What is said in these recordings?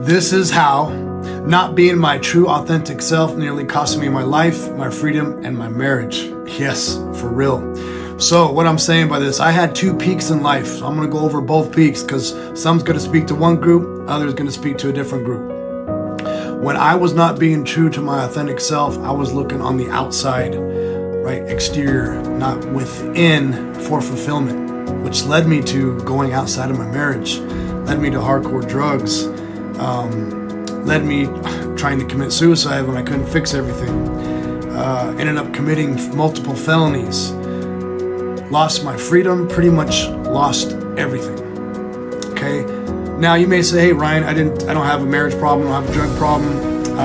This is how not being my true authentic self nearly cost me my life, my freedom, and my marriage. Yes, for real. So what I'm saying by this, I had two peaks in life. So I'm going to go over both peaks because some's going to speak to one group, others going to speak to a different group. When I was not being true to my authentic self, I was looking on the outside, right, exterior, not within for fulfillment, which led me to going outside of my marriage, led me to hardcore drugs, led me trying to commit suicide when I couldn't fix everything, ended up committing multiple felonies, lost my freedom, pretty much lost everything. Okay, now you may say, hey Ryan, I don't have a marriage problem, I don't have a drug problem,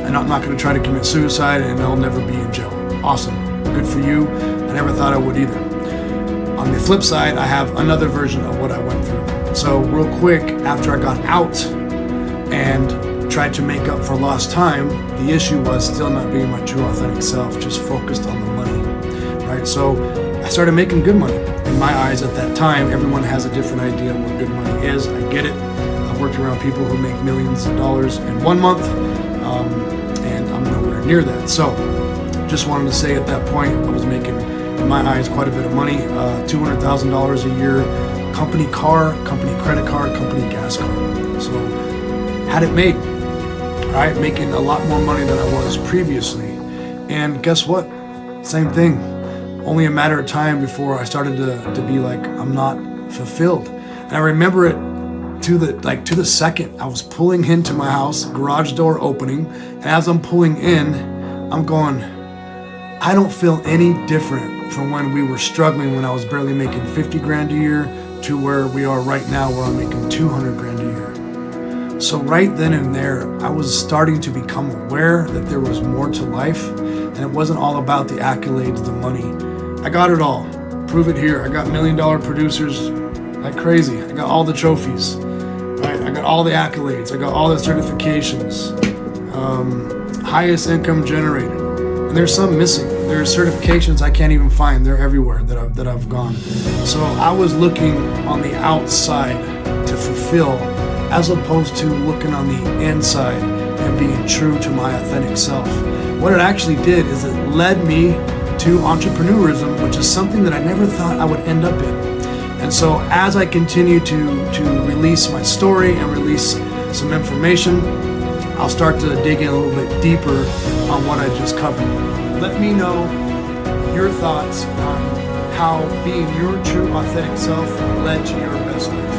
and I'm not going to try to commit suicide, and I'll never be in jail. Awesome, good for you. I never thought I would either. On the flip side, I have another version of what I went through. So real quick, after I got out and tried to make up for lost time, the issue was still not being my true authentic self, just focused on the money, right? So I started making good money. In my eyes at that time, everyone has a different idea of what good money is. I get it. I've worked around people who make millions of dollars in 1 month, and I'm nowhere near that. So just wanted to say at that point, I was making, in my eyes, quite a bit of money, $200,000 a year, company car, company credit card, company gas card. So had it made, right? Making a lot more money than I was previously. And guess what? Same thing. Only a matter of time before I started to be like, I'm not fulfilled. And I remember it to the second I was pulling into my house, garage door opening, and as I'm pulling in, I'm going, I don't feel any different from when we were struggling, when I was barely making 50 grand a year, to where we are right now, where I'm making 200 grand a year. So right then and there, I was starting to become aware that there was more to life, and it wasn't all about the accolades, the money. I got it all. Prove it here. I got $1 million producers like crazy. I got all the trophies. Right? I got all the accolades. I got all the certifications. Highest income generated. And there's some missing. There's certifications I can't even find. They're everywhere that I've gone. So I was looking on the outside to fulfill, as opposed to looking on the inside and being true to my authentic self. What it actually did is it led me to entrepreneurism, which is something that I never thought I would end up in. And so as I continue to release my story and release some information, I'll start to dig in a little bit deeper on what I just covered. Let me know your thoughts on how being your true authentic self led to your best life.